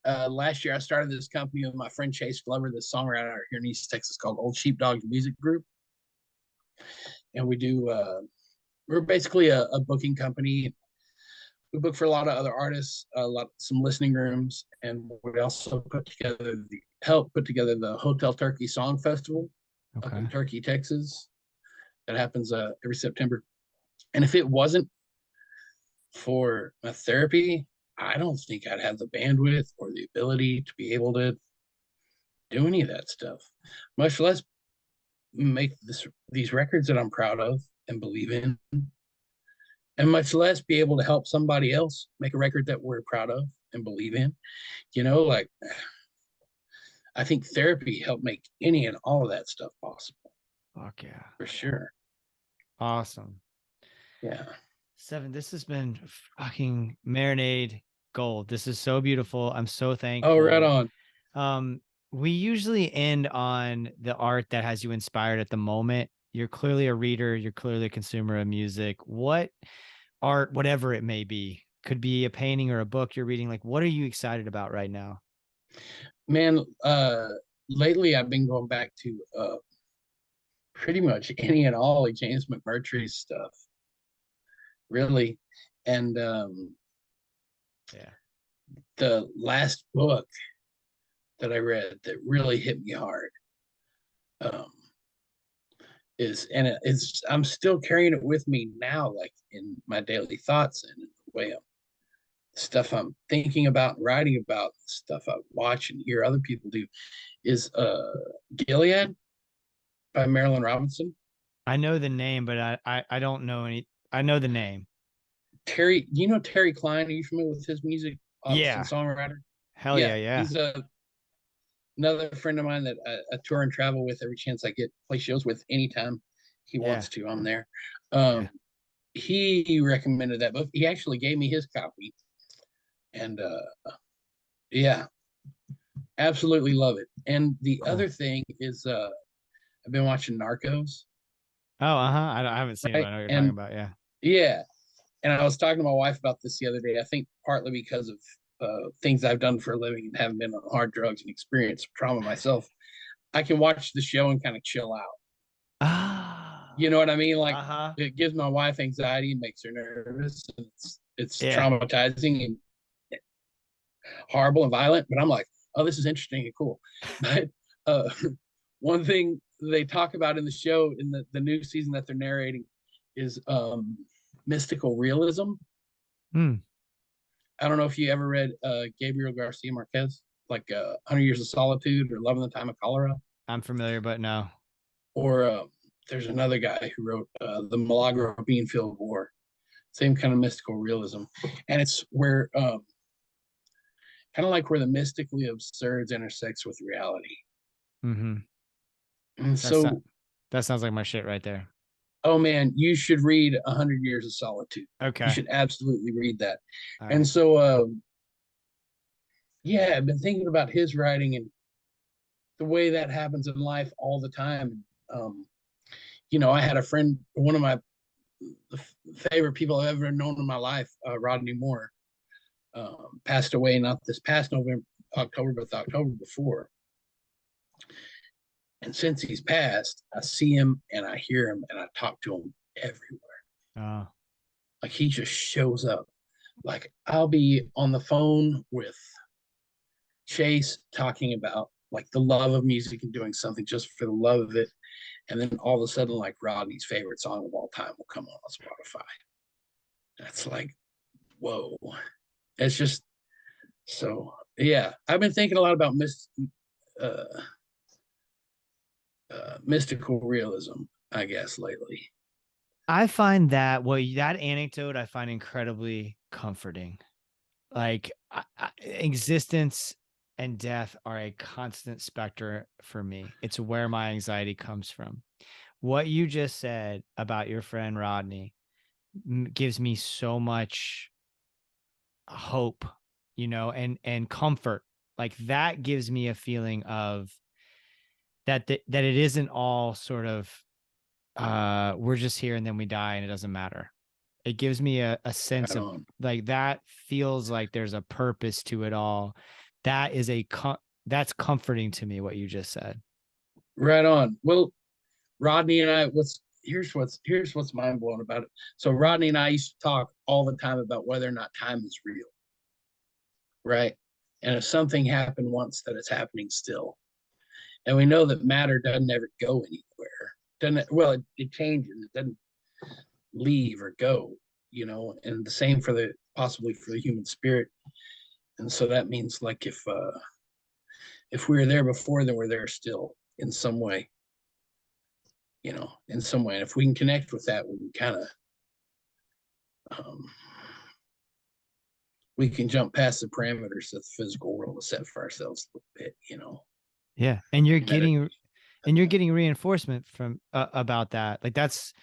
Last year I started this company with my friend Chase Glover, the songwriter here in East Texas, called Old Sheepdog Music Group. And we do we're basically a booking company. We book for a lot of other artists, some listening rooms, and we also help put together the Hotel Turkey Song Festival up in Turkey, Texas. That happens every September. And if it wasn't for my therapy, I don't think I'd have the bandwidth or the ability to be able to do any of that stuff, much less make these records that I'm proud of and believe in, and much less be able to help somebody else make a record that we're proud of and believe in. Like, I think therapy helped make any and all of that stuff possible. Fuck yeah. For sure. Awesome. Yeah. Seven, this has been fucking Marinade gold. This is so beautiful. I'm so thankful. Oh, right on. We usually end on the art that has you inspired at the moment. You're clearly a reader. You're clearly a consumer of music. What art, whatever it may be, could be a painting or a book you're reading. Like, what are you excited about right now? Man, lately I've been going back to pretty much any and all of James McMurtry's stuff. Really. And the last book that I read that really hit me hard I'm still carrying it with me now, like in my daily thoughts and in the way stuff I'm thinking about and writing about, stuff I watch and hear other people do, is Gilead by Marilyn Robinson. I know the name, but I don't know any. I know the name. Terry, Terry Klein? Are you familiar with his music? Yeah. Songwriter. Hell yeah. He's another friend of mine that I tour and travel with every chance I get, play shows with anytime he wants to. I'm there. He recommended that book. He actually gave me his copy. And absolutely love it. And the other thing is I've been watching Narcos. Oh, I haven't seen it. I know what you're talking about. Yeah. Yeah. And I was talking to my wife about this the other day. I think partly because of things I've done for a living and haven't been on hard drugs and experienced trauma myself, I can watch the show and kind of chill out. You know what I mean? Like it gives my wife anxiety and makes her nervous. And it's traumatizing and horrible and violent. But I'm like, oh, this is interesting and cool. But one thing they talk about in the show in the new season that they're narrating is mystical realism. I don't know if you ever read Gabriel Garcia Marquez, like 100 Years of Solitude or Love in the Time of Cholera. I'm familiar, but no. Or there's another guy who wrote The Milagro Beanfield War. Same kind of mystical realism. And it's where kind of like where the mystically absurd intersects with reality. And that sounds like my shit right there. Oh man, you should read 100 Years of Solitude. Okay. You should absolutely read that. All and right. So I've been thinking about his writing and the way that happens in life all the time. I had a friend, one of my favorite people I've ever known in my life, Rodney Moore, passed away not this past October, but the October before. And since he's passed, I see him and I hear him and I talk to him everywhere. Like he just shows up. Like I'll be on the phone with Chase talking about like the love of music and doing something just for the love of it. And then all of a sudden, like Rodney's favorite song of all time will come on Spotify. That's like, whoa. It's just so, yeah. I've been thinking a lot about mystical realism, I guess, lately. I find that that anecdote I find incredibly comforting. Like existence and death are a constant specter for me. It's where my anxiety comes from. What you just said about your friend Rodney gives me so much hope, and comfort. Like that gives me a feeling of that it isn't all sort of we're just here and then we die and it doesn't matter. It gives me a sense of like that feels like there's a purpose to it all. That is that's comforting to me, what you just said. Right on. Well, Rodney and I, here's what's mind blowing about it. So Rodney and I used to talk all the time about whether or not time is real. Right. And if something happened once, that it's happening still. And we know that matter doesn't ever go anywhere. It changes. It doesn't leave or go, and the same possibly for the human spirit. And so that means like if we were there before, then we're there still in some way, in some way. And if we can connect with that, we can kind of, we can jump past the parameters that the physical world has set for ourselves a little bit, Yeah. And you're getting reinforcement from about that. Like that's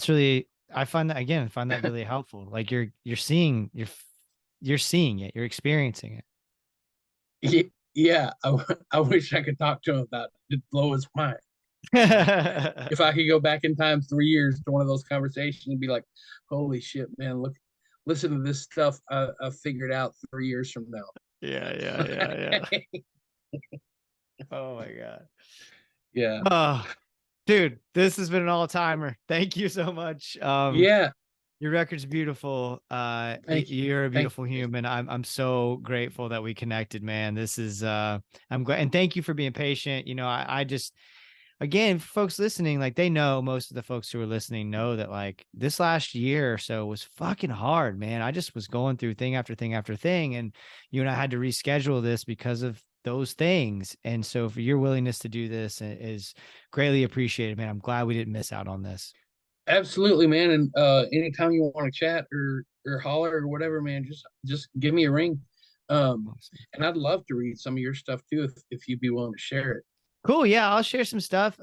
really, I find that really helpful. Like you're seeing it, you're experiencing it. Yeah. I wish I could talk to him about it. It'd blow his mind. If I could go back in time 3 years to one of those conversations and be like, holy shit, man, listen to this stuff I figured out 3 years from now. Yeah. Oh my God. Yeah. Oh, dude, this has been an all-timer. Thank you so much. Your record's beautiful. You're a beautiful human. I'm so grateful that we connected, man. This is I'm glad, and thank you for being patient. I just, again, folks listening, like they know, most of the folks who are listening know that like this last year or so was fucking hard, man. I just was going through thing after thing after thing, and you and I had to reschedule this because of those things. And so for your willingness to do this is greatly appreciated, man. I'm glad we didn't miss out on this. Absolutely, man. And anytime you want to chat or holler or whatever, man, just give me a ring. Awesome. And I'd love to read some of your stuff too, if you'd be willing to share it. Cool. Yeah, I'll share some stuff.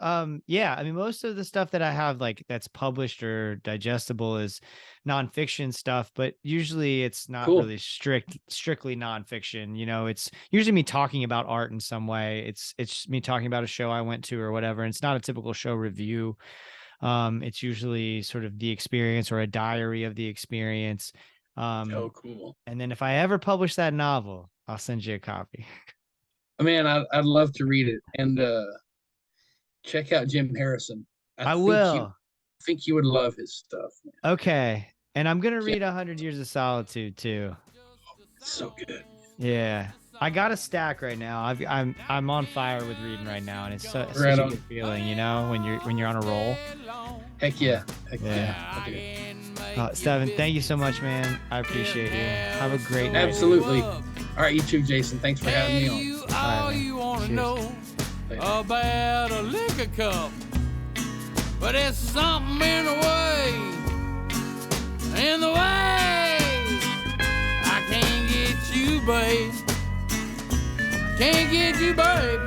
Yeah, I mean, most of the stuff that I have like that's published or digestible is nonfiction stuff, but usually it's not really strictly nonfiction. It's usually me talking about art in some way. It's me talking about a show I went to or whatever. And it's not a typical show review. It's usually sort of the experience or a diary of the experience. Oh, cool. And then if I ever publish that novel, I'll send you a copy. Man, I'd love to read it. And check out Jim Harrison. I will. I think you would love his stuff, man. Okay. And I'm going to read 100 Years of Solitude too. So good. Yeah. I got a stack right now. I'm on fire with reading right now, and it's such Right a on. good feeling, you know, when you're on a roll. Heck yeah. Heck Yeah. yeah. Stefan, thank you so much, man. I appreciate you. Have a great night. Absolutely. All right, you too, Jason. Thanks for having me on. All you want to know about a liquor cup, but it's something in the way, I can't get you, babe. Can't get you, babe.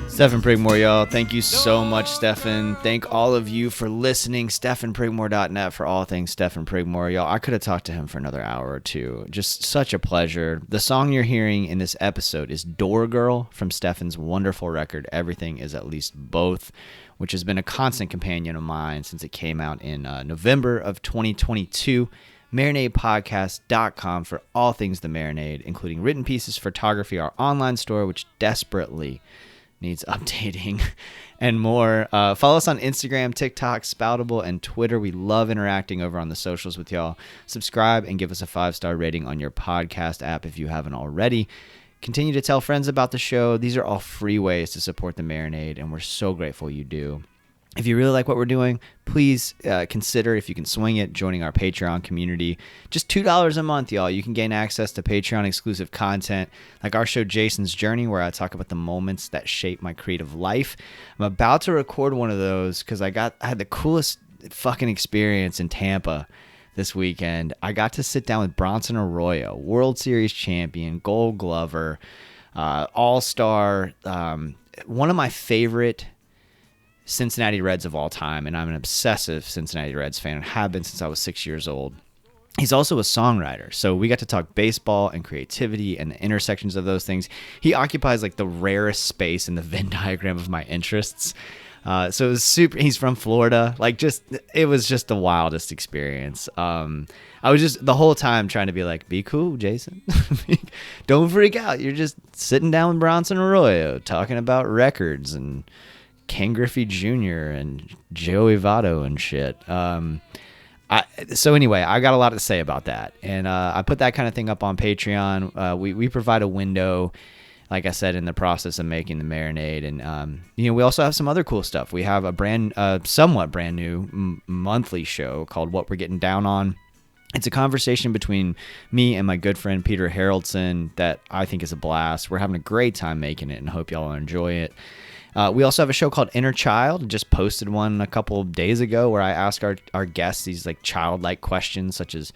Stefan Prigmore, y'all. Thank you so much, Stefan. Thank all of you for listening. StefanPrigmore.net for all things Stefan Prigmore. Y'all, I could have talked to him for another hour or two. Just such a pleasure. The song you're hearing in this episode is Door Girl from Stefan's wonderful record, Everything Is At Least Both, which has been a constant companion of mine since it came out in November of 2022. MarinadePodcast.com for all things The Marinade, including written pieces, photography, our online store, which desperately needs updating, and more. Follow us on Instagram, TikTok, Spoutable, and Twitter. We love interacting over on the socials with y'all. Subscribe and give us a 5-star rating on your podcast app if you haven't already. Continue to tell friends about the show. These are all free ways to support The Marinade, and we're so grateful you do. If you really like what we're doing, please consider, if you can swing it, joining our Patreon community. Just $2 a month, y'all. You can gain access to Patreon-exclusive content, like our show Jason's Journey, where I talk about the moments that shape my creative life. I'm about to record one of those because I had the coolest fucking experience in Tampa this weekend. I got to sit down with Bronson Arroyo, World Series champion, Gold Glover, All-Star, one of my favorite Cincinnati Reds of all time, and I'm an obsessive Cincinnati Reds fan and have been since I was 6 years old. He's also a songwriter, so we got to talk baseball and creativity and the intersections of those things. He occupies like the rarest space in the Venn diagram of my interests. So it was super. He's from Florida. It was just the wildest experience. I was just the whole time trying to be like, be cool, Jason. Don't freak out. You're just sitting down with Bronson Arroyo talking about records and Ken Griffey Jr. and Joey Votto and shit. So anyway, I got a lot to say about that. And I put that kind of thing up on Patreon. We provide a window, like I said, in the process of making the Marinade. And, we also have some other cool stuff. We have a somewhat brand new monthly show called What We're Getting Down On. It's a conversation between me and my good friend Peter Haraldson that I think is a blast. We're having a great time making it and hope y'all enjoy it. We also have a show called Inner Child. Just posted one a couple of days ago where I ask our guests these like childlike questions such as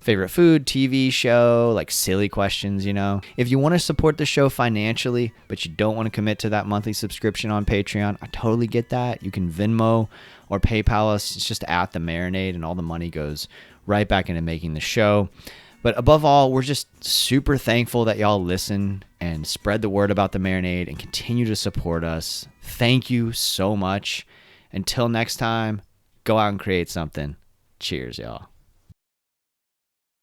favorite food, TV show, like silly questions, If you want to support the show financially, but you don't want to commit to that monthly subscription on Patreon, I totally get that. You can Venmo or PayPal us. It's just at The Marinade, and all the money goes right back into making the show. But above all, we're just super thankful that y'all listen and spread the word about the Marinade and continue to support us. Thank you so much. Until next time, go out and create something. Cheers, y'all.